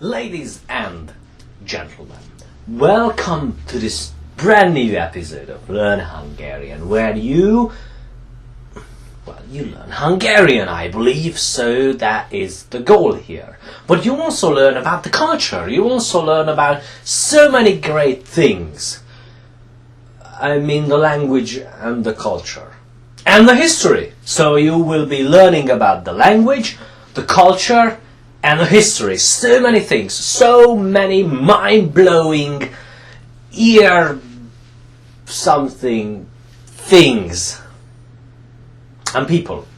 Ladies and gentlemen, welcome to this brand new episode of Learn Hungarian, where you learn Hungarian, I believe, so that is the goal here. But you also learn about the culture, you also learn about so many great things. I mean the language and the culture. And the history. So you will be learning about the language, the culture, and the history. So many things. So many mind-blowing, ear-something things. And people.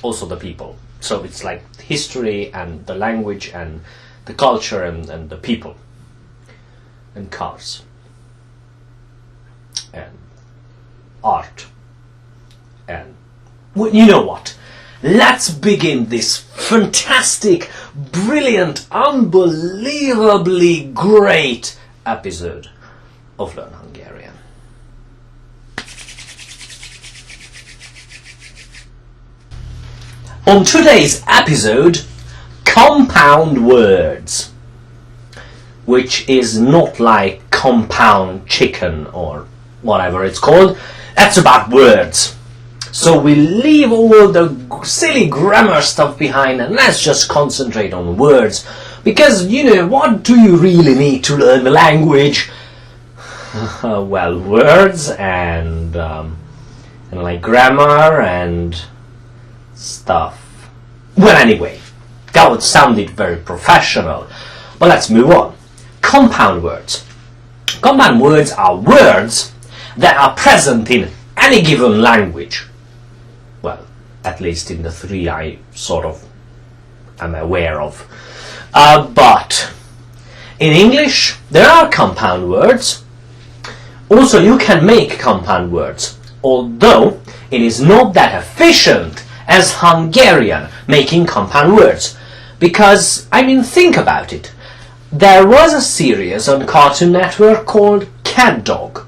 Also the people. So it's like history and the language and the culture and the people. And cars. And art. And you know what? Let's begin this fantastic, brilliant, unbelievably great episode of Learn Hungarian. On today's episode, compound words, which is not like compound chicken or whatever it's called. That's about words. So we leave all the silly grammar stuff behind and let's just concentrate on words. Because, you know, what do you really need to learn the language? Well, words and like grammar and stuff. Well, anyway, that sounded very professional. But let's move on. Compound words. Compound words are words that are present in any given language. Well, at least in the three I sort of am aware of. But in English, there are compound words. Also, you can make compound words, although it is not that efficient as Hungarian making compound words. Because, I mean, think about it. There was a series on Cartoon Network called Cat Dog.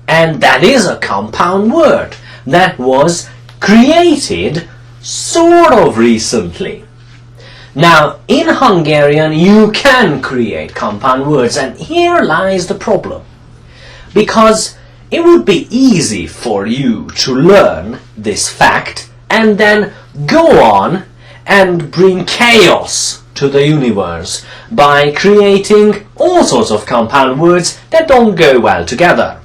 And that is a compound word that was created sort of recently. Now, in Hungarian you can create compound words, and here lies the problem. Because it would be easy for you to learn this fact and then go on and bring chaos to the universe by creating all sorts of compound words that don't go well together.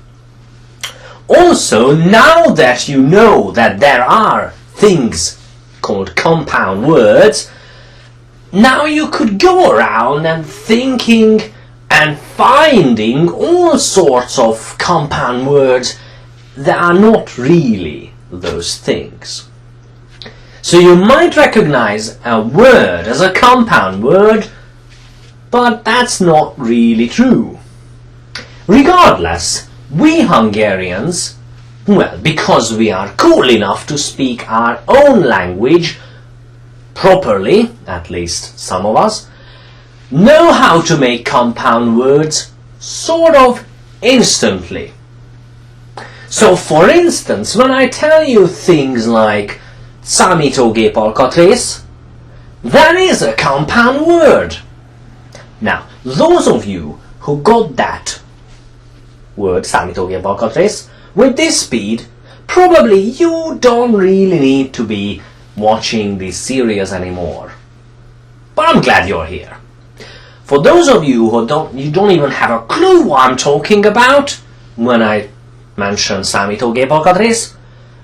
Also, now that you know that there are things called compound words, now you could go around and thinking and finding all sorts of compound words that are not really those things. So you might recognize a word as a compound word, but that's not really true. Regardless, we Hungarians, well, because we are cool enough to speak our own language properly, at least some of us, know how to make compound words sort of instantly. So, for instance, when I tell you things like számítógép alkatrész, that is a compound word. Now, those of you who got that word, számítógép alkatrész, with this speed, probably you don't really need to be watching this series anymore. But I'm glad you're here. For those of you who don't even have a clue what I'm talking about when I mention számítógép alkatrész,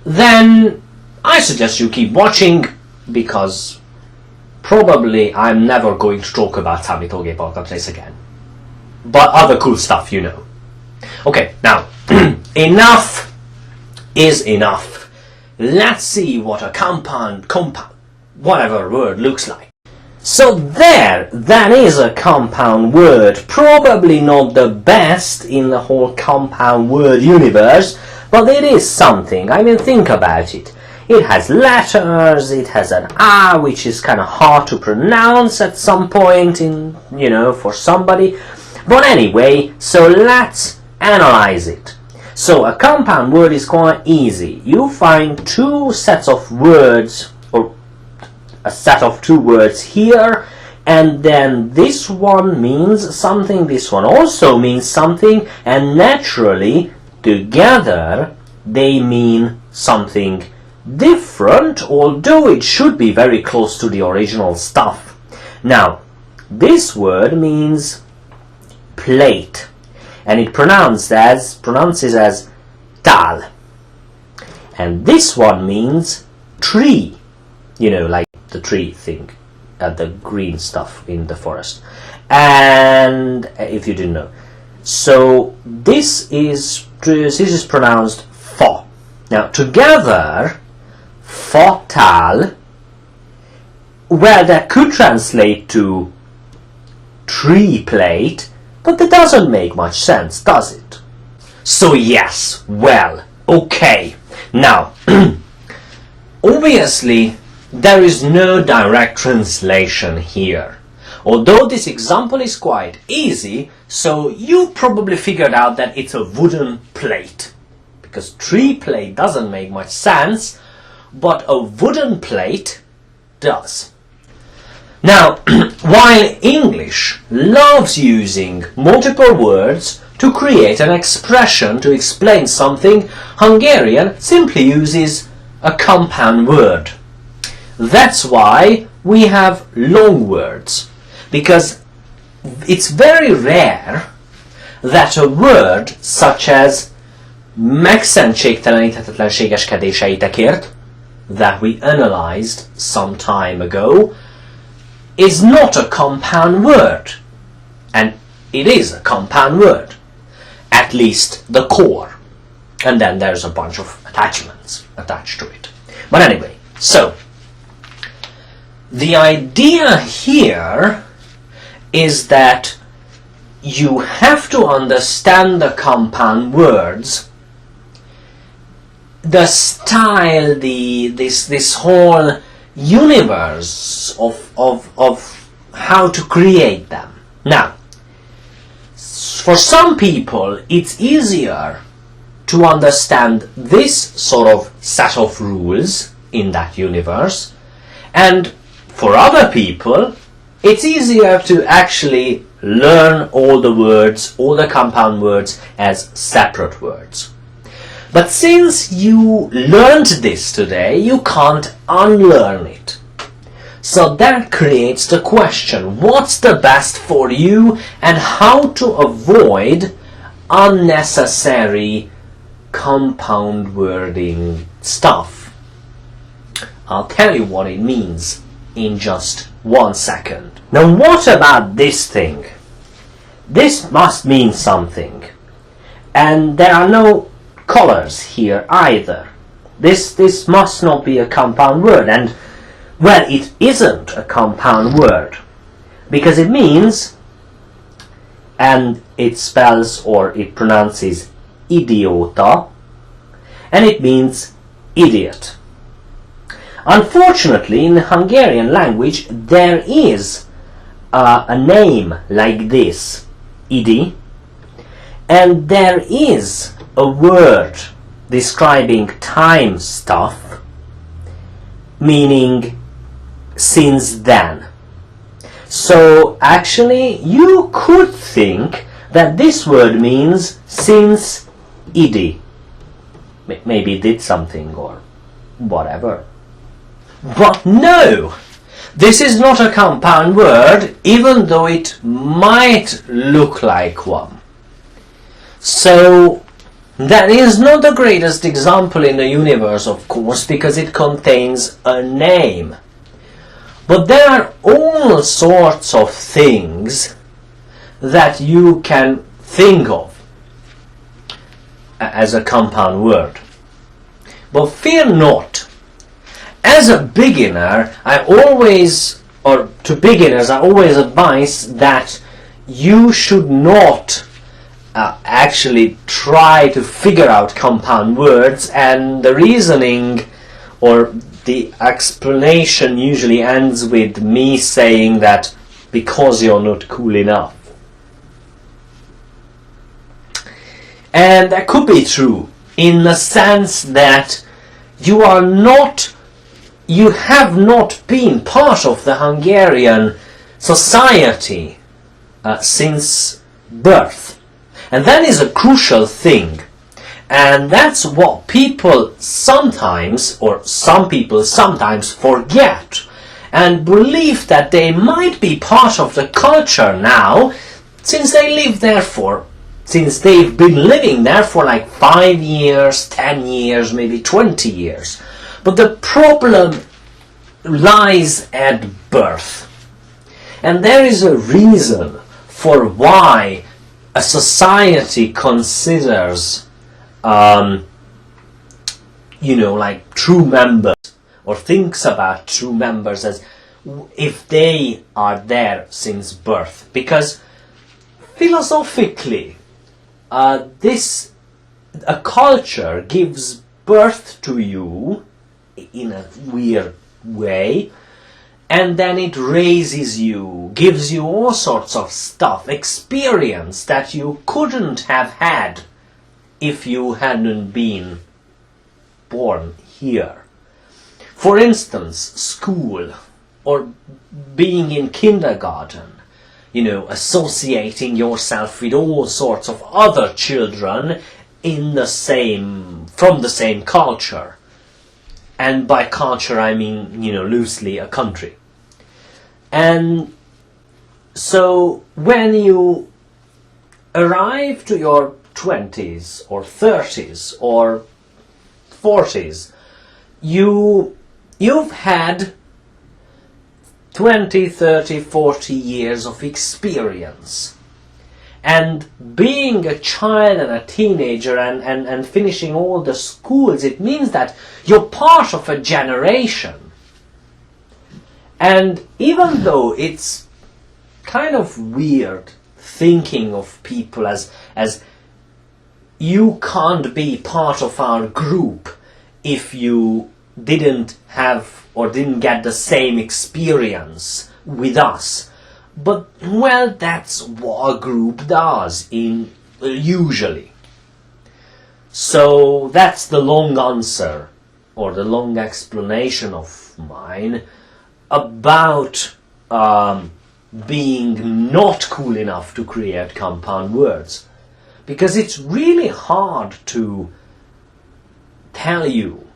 then I suggest you keep watching, because probably I'm never going to talk about számítógép alkatrész again. But other cool stuff, you know. Okay, now, enough is enough. Let's see what a compound, whatever word looks like. So there, that is a compound word. Probably not the best in the whole compound word universe, but it is something. I mean, think about it. It has letters, it has an R, which is kind of hard to pronounce at some point in, you know, for somebody. But anyway, so let's analyze it. So a compound word is quite easy. You find two sets of words, or a set of two words here and then this one means something, this one also means something, and naturally together they mean something different, although it should be very close to the original stuff. Now, this word means plate, and it pronounces as tal. And this one means tree, you know, like the tree thing, the green stuff in the forest. And if you didn't know, so this is pronounced fa. Now together, fatal, well, that could translate to tree plate, but that doesn't make much sense, does it? So yes, well, okay. Now, obviously, there is no direct translation here. Although this example is quite easy, so you probably figured out that it's a wooden plate. Because tree plate doesn't make much sense, but a wooden plate does. Now, while English loves using multiple words to create an expression to explain something, Hungarian simply uses a compound word. That's why we have long words, because it's very rare that a word such as megszentségteleníthetetlenségeskedéseitekért, that we analyzed some time ago, is not a compound word. And it is a compound word, at least the core. And then there's a bunch of attachments attached to it. But anyway, so the idea here is that you have to understand the compound words, the style, this whole universe of how to create them. Now, for some people it's easier to understand this sort of set of rules in that universe, and for other people it's easier to actually learn all the words, all the compound words as separate words. But since you learned this today, you can't unlearn it. So that creates the question, what's the best for you and how to avoid unnecessary compound wording stuff? I'll tell you what it means in just 1 second. Now what about this thing? This must mean something. And there are no colors here either. This must not be a compound word, and well, it isn't a compound word because it means, and it spells or it pronounces idiota, and it means idiot. Unfortunately, in the Hungarian language there is a name like this, idi, and there is a word describing time stuff, meaning since then. So actually you could think that this word means since idi. Maybe did something or whatever. But no! This is not a compound word, even though it might look like one. So that is not the greatest example in the universe, of course, because it contains a name. But there are all sorts of things that you can think of as a compound word. But fear not. As a beginner, to beginners I always advise that you should not actually try to figure out compound words, and the reasoning or the explanation usually ends with me saying that because you're not cool enough. And that could be true in the sense that you have not been part of the Hungarian society since birth. And that is a crucial thing. And that's what people sometimes, or some people sometimes forget, and believe that they might be part of the culture now, since they've been living there for like 5 years, 10 years, maybe 20 years. But the problem lies at birth. And there is a reason for why a society considers like true members, or thinks about true members as if they are there since birth. Because philosophically, a culture gives birth to you in a weird way, and then it raises you, gives you all sorts of stuff, experience that you couldn't have had if you hadn't been born here. For instance, school, or being in kindergarten, associating yourself with all sorts of other children from the same culture. And by culture I mean, loosely a country. And so when you arrive to your 20s or 30s or 40s, you've had 20, 30, 40 years of experience. And being a child and a teenager and finishing all the schools, it means that you're part of a generation. And even though it's kind of weird thinking of people as you can't be part of our group if you didn't have or didn't get the same experience with us. But, well, that's what a group does, usually. So that's the long answer, or the long explanation of mine, about being not cool enough to create compound words. Because it's really hard to tell you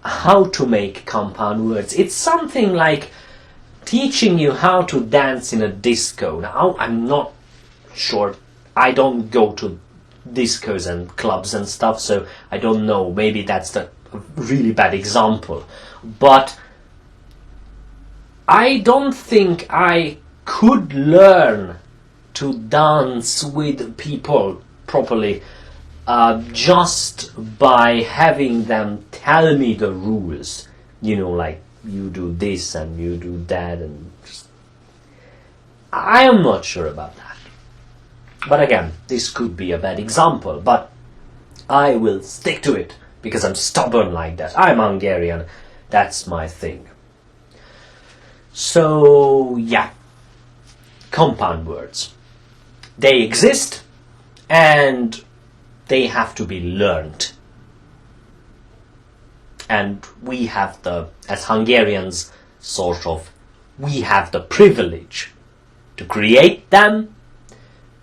how to make compound words. It's something like teaching you how to dance in a disco. Now, I'm not sure. I don't go to discos and clubs and stuff, so I don't know. Maybe that's a really bad example. But I don't think I could learn to dance with people properly just by having them tell me the rules. Like, you do this and you do that, and I am not sure about that. But again, this could be a bad example, but I will stick to it because I'm stubborn like that. I'm Hungarian, that's my thing. So yeah, compound words. They exist and they have to be learned. And we have as Hungarians, we have the privilege to create them,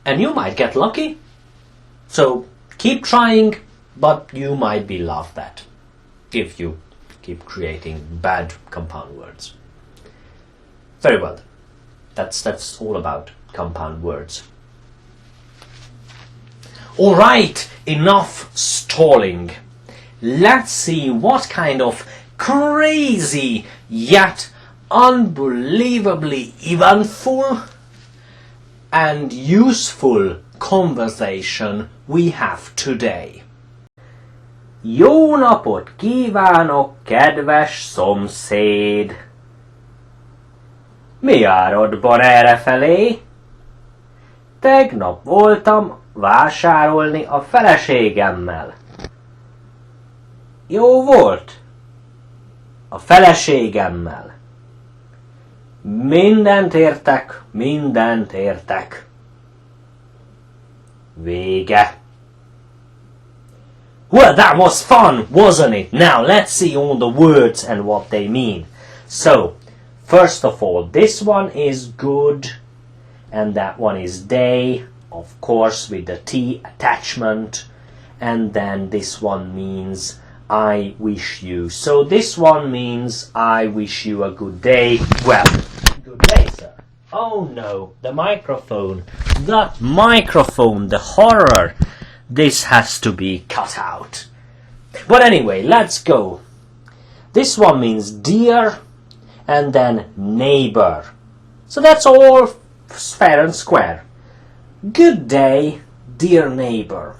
and you might get lucky. So keep trying, but you might be laughed at if you keep creating bad compound words. Very well. That's all about compound words. Alright, enough stalling. Let's see what kind of crazy yet unbelievably eventful and useful conversation we have today. Jó napot kívánok, kedves szomszéd! Mi járodban errefelé? Tegnap voltam vásárolni a feleségemmel. Jó volt? A feleségemmel. Mindent értek. Vége. Well, that was fun, wasn't it? Now let's see all the words and what they mean. So, First of all, this one is good, and that one is day, of course, with the T attachment, and then this one means I wish you. So this one means I wish you a good day. Well, good day, sir. Oh no, the microphone, the horror. This has to be cut out. But anyway, let's go. This one means dear, and then neighbor. So that's all fair and square. Good day, dear neighbor.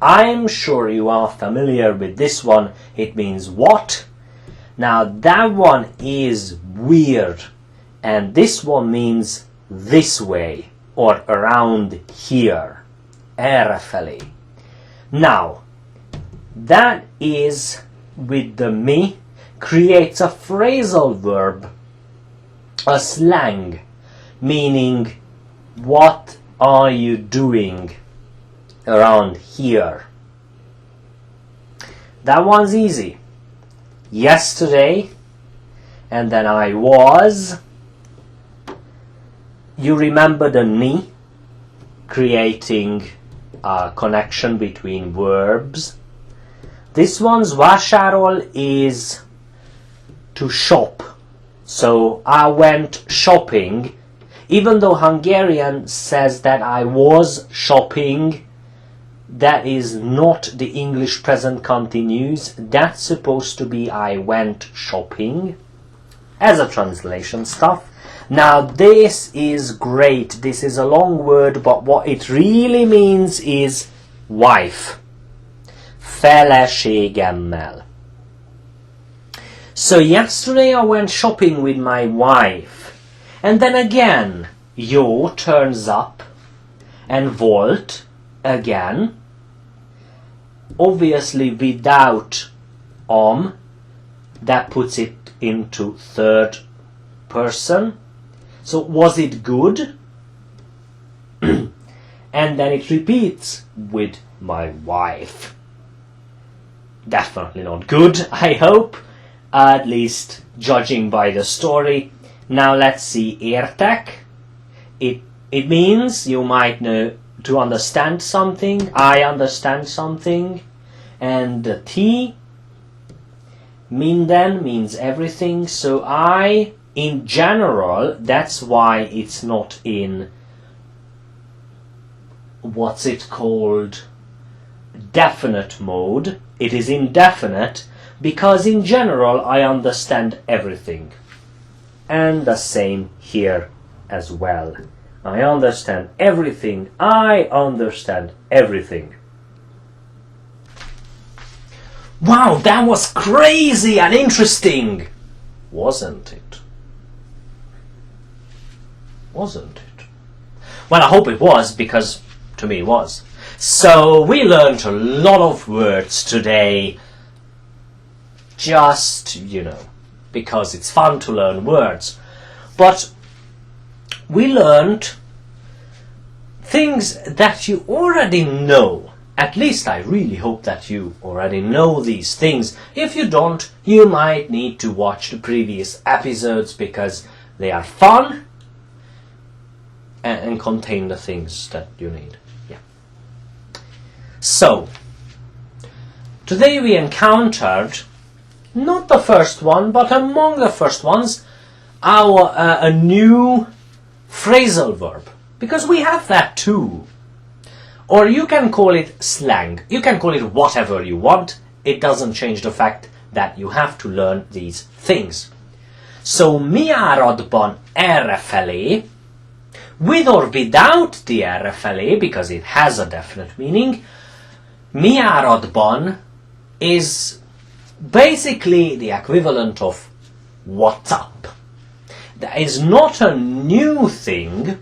I'm sure you are familiar with this one. It means what? Now that one is weird, and this one means this way or around here. Errefele. Now that is with the me creates a phrasal verb, a slang, meaning what are you doing around here? That one's easy. Yesterday, and then I was. You remember the ni, creating a connection between verbs. This one's vásárol is to shop. So I went shopping. Even though Hungarian says that I was shopping, that is not the English present continuous. That's supposed to be I went shopping as a translation stuff. Now this is great. This is a long word, but what it really means is wife. Feleségemmel. So yesterday I went shopping with my wife. And then again, jó turns up, and volt again, obviously without that puts it into third person. So was it good? And then it repeats with my wife. Definitely not good, I hope, at least judging by the story. Now let's see, értek. It means, you might know, to understand something. I understand something. And the T, minden, means everything. So I, in general, that's why it's not in, what's it called, definite mode. It is indefinite, because in general I understand everything. And the same here as well. I understand everything. I understand everything. Wow, that was crazy and interesting, wasn't it? Wasn't it? Well, I hope it was, because to me it was. So we learned a lot of words today. Just, because it's fun to learn words. But we learned things that you already know. At least I really hope that you already know these things. If you don't, you might need to watch the previous episodes, because they are fun and contain the things that you need. Yeah. So, today we encountered, not the first one, but among the first ones, a new phrasal verb, because we have that too. Or you can call it slang. You can call it whatever you want. It doesn't change the fact that you have to learn these things. So miáradban errefelé, with or without the errefelé, because it has a definite meaning, miáradban is basically the equivalent of what's up. That is not a new thing.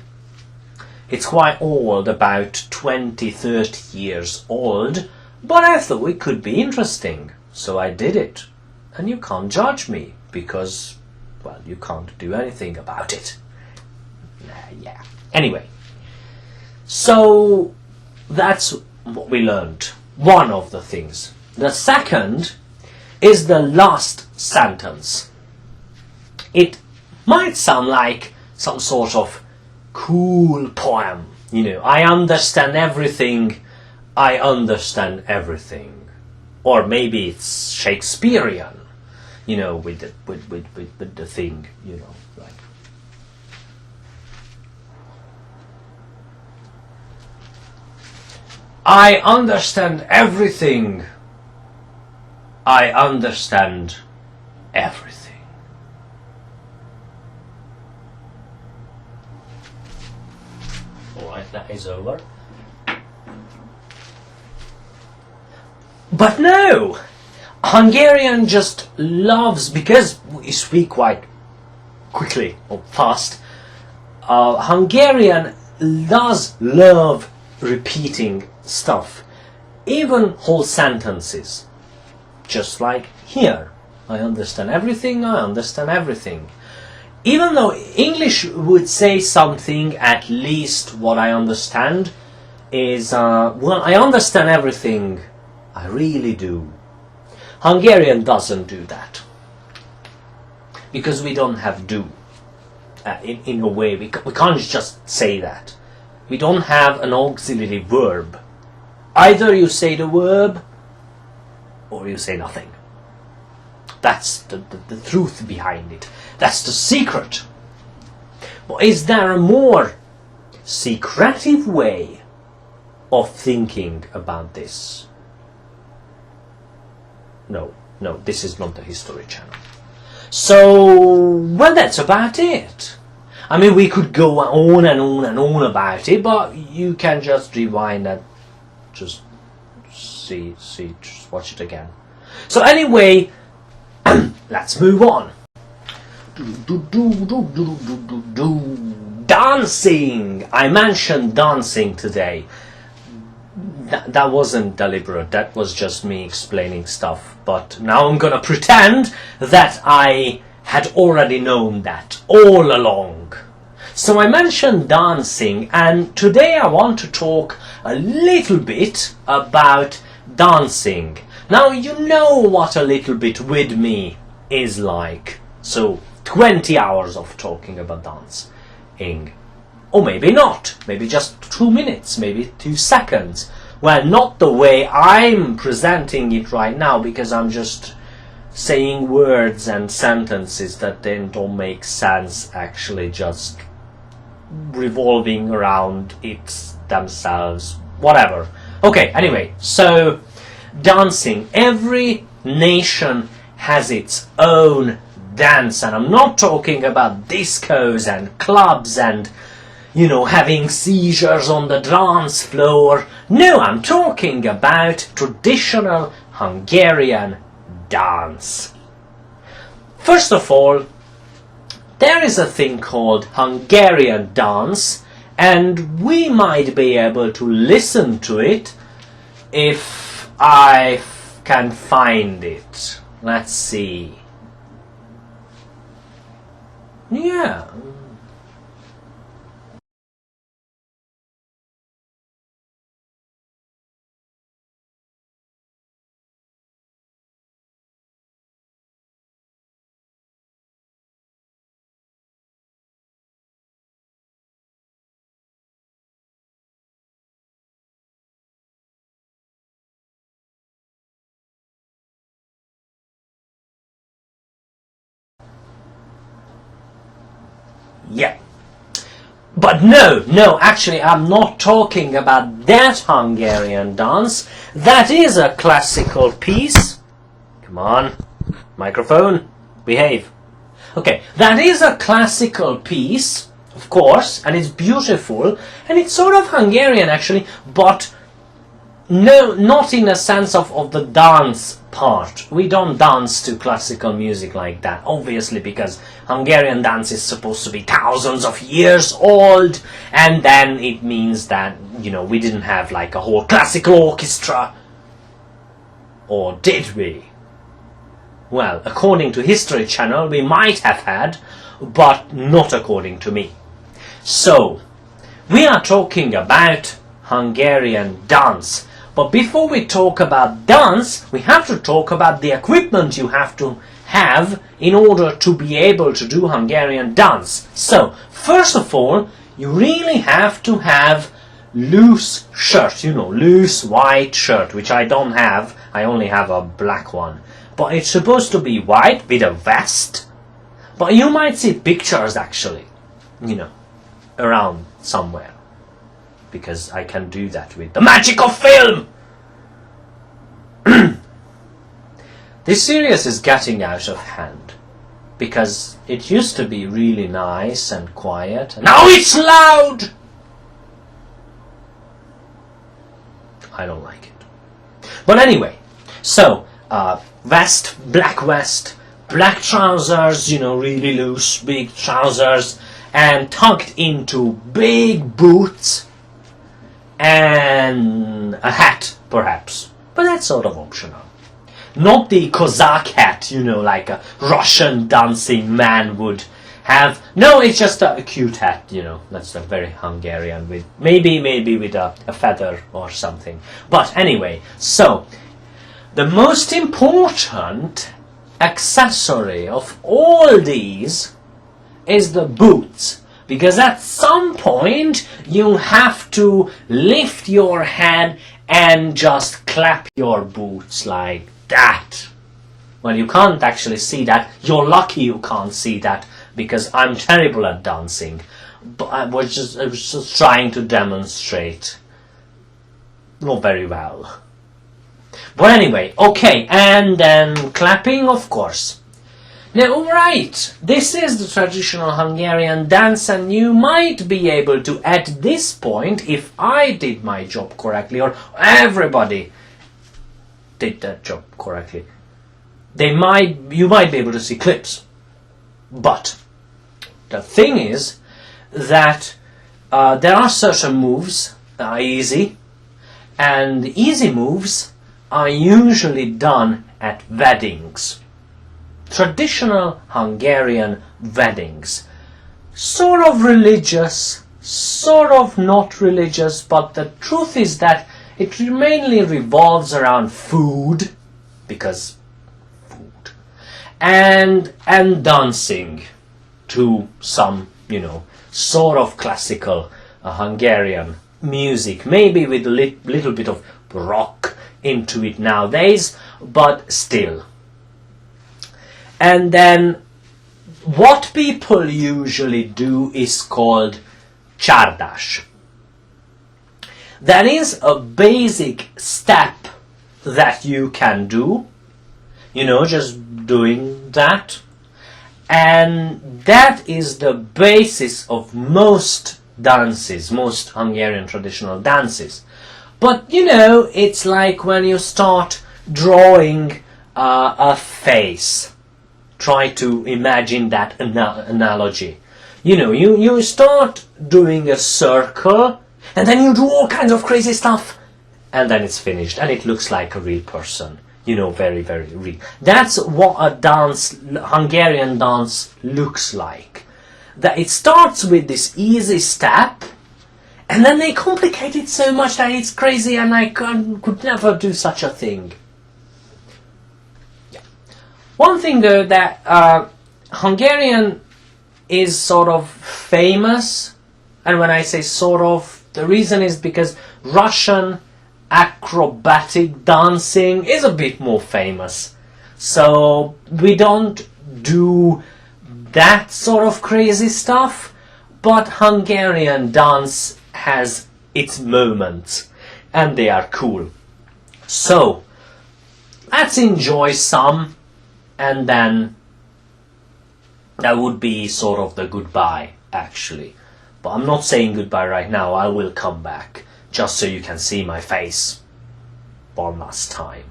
It's quite old, about 20-30 years old, but I thought it could be interesting, so I did it. And you can't judge me, because, well, you can't do anything about it. Yeah. Anyway, so that's what we learned. One of the things. The second is the last sentence. it might sound like some sort of cool poem. You know, I understand everything, I understand everything. Or maybe it's Shakespearean, you know, with the thing, you know, like. I understand everything. I understand everything. Alright, that is over. But no! Hungarian just loves, because we speak quite quickly or fast, Hungarian does love repeating stuff, even whole sentences. Just like here, I understand everything, I understand everything. Even though English would say something, at least what I understand is, well, I understand everything, I really do. Hungarian doesn't do that. Because we don't have do. In a way, we can't just say that. We don't have an auxiliary verb. Either you say the verb, or you say nothing. That's the truth behind it. That's the secret. But is there a more secretive way of thinking about this? No, this is not the History Channel. So, well, that's about it. I mean, we could go on and on and on about it, but you can just rewind and just just watch it again. So anyway, let's move on. Dancing! I mentioned dancing today. That wasn't deliberate, that was just me explaining stuff. But now I'm gonna pretend that I had already known that all along. So I mentioned dancing, and today I want to talk a little bit about dancing. Now you know what a little bit with me is like. So 20 hours of talking about dancing. Or maybe not, maybe just 2 minutes, maybe 2 seconds. Well, not the way I'm presenting it right now, because I'm just saying words and sentences that then don't make sense, actually just revolving around it themselves, whatever. Okay, anyway, so dancing. Every nation has its own dance, and I'm not talking about discos and clubs and, you know, having seizures on the dance floor. No, I'm talking about traditional Hungarian dance. First of all, there is a thing called Hungarian dance, and we might be able to listen to it if I can find it. Let's see. Yeah. Yeah. But no, actually I'm not talking about that Hungarian dance. That is a classical piece. Come on, microphone, behave. Okay, that is a classical piece, of course, and it's beautiful, and it's sort of Hungarian actually, but no, not in a sense of the dance part. We don't dance to classical music like that, obviously, because Hungarian dance is supposed to be thousands of years old, and then it means that, you know, we didn't have like a whole classical orchestra. Or did we? Well, according to History Channel, we might have had, but not according to me. So, we are talking about Hungarian dance. But before we talk about dance, we have to talk about the equipment you have to have in order to be able to do Hungarian dance. So, first of all, you really have to have loose shirt, you know, loose white shirt, which I don't have. I only have a black one. But it's supposed to be white with a vest. But you might see pictures actually, you know, around somewhere. Because I can do that with the magic of film! This series is getting out of hand. Because it used to be really nice and quiet. And now it's loud! I don't like it. But anyway, so, vest, black trousers, you know, really loose, big trousers, and tucked into big boots, and a hat, perhaps. But that's sort of optional. Not the Cossack hat, you know, like a Russian dancing man would have. No, it's just a cute hat, you know. That's a very Hungarian, with maybe with a feather or something. But anyway, so the most important accessory of all these is the boots, because at some point you have to lift your head and just clap your boots like that. Well, you can't actually see that. You're lucky you can't see that, because I'm terrible at dancing. But I was just trying to demonstrate. Not very well. But anyway, okay, and then clapping, of course. Now, alright, this is the traditional Hungarian dance, and you might be able to, at this point, if I did my job correctly, or everybody did that job correctly, you might be able to see clips. But the thing is that there are certain moves that are easy, and the easy moves are usually done at weddings. Traditional Hungarian weddings. Sort of religious, sort of not religious, but the truth is that it mainly revolves around food, because food, and dancing to some, you know, sort of classical Hungarian music, maybe with a little bit of rock into it nowadays, but still. And then what people usually do is called csárdas. That is a basic step that you can do, you know, just doing that. And that is the basis of most dances, most Hungarian traditional dances. But, you know, it's like when you start drawing a face. Try to imagine that analogy. You know, you start doing a circle, and then you do all kinds of crazy stuff, and then it's finished, and it looks like a real person. You know, very, very real. That's what a dance, Hungarian dance, looks like. That it starts with this easy step, and then they complicate it so much that it's crazy, and I could never do such a thing. One thing though, that Hungarian is sort of famous, and when I say sort of, the reason is because Russian acrobatic dancing is a bit more famous. So we don't do that sort of crazy stuff, but Hungarian dance has its moments, and they are cool. So let's enjoy some. And then that would be sort of the goodbye, actually. But I'm not saying goodbye right now, I will come back, just so you can see my face one last time.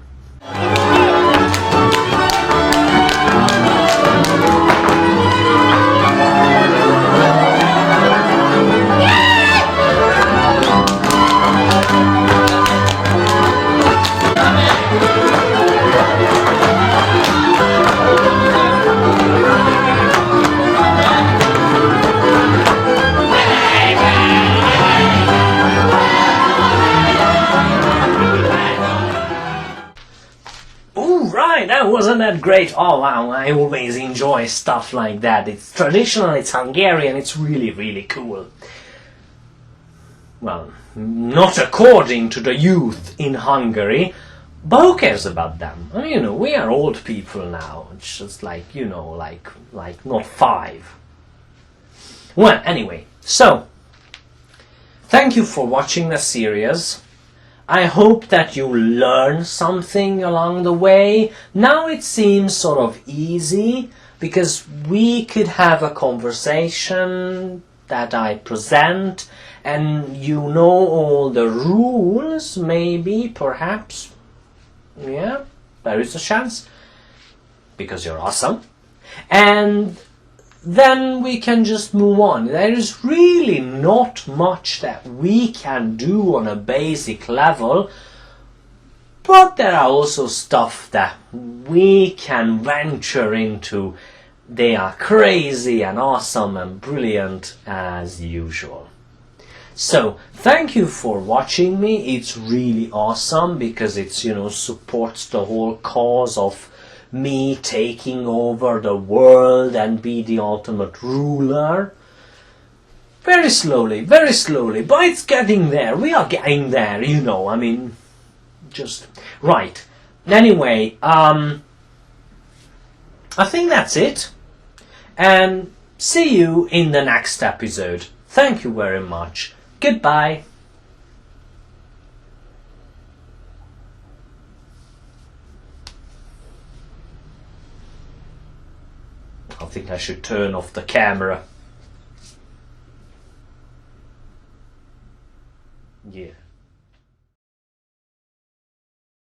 wasn't that great? Oh wow, I always enjoy stuff like that. It's traditional, it's Hungarian, it's really, really cool. Well, not according to the youth in Hungary, but who cares about them? I mean, you know, we are old people now. It's just like, you know, like not 5. Well, anyway, so thank you for watching the series. I hope that you learn something along the way. Now it seems sort of easy because we could have a conversation that I present and you know all the rules, maybe, perhaps. Yeah, there is a chance because you're awesome. And then we can just move on. There is really not much that we can do on a basic level, but there are also stuff that we can venture into. They are crazy and awesome and brilliant as usual. So, thank you for watching me. It's really awesome because it's, you know, supports the whole cause of me taking over the world and be the ultimate ruler. Very slowly, but it's getting there. We are getting there, you know, I mean, just, right. Anyway, I think that's it. And see you in the next episode. Thank you very much. Goodbye. I think I should turn off the camera.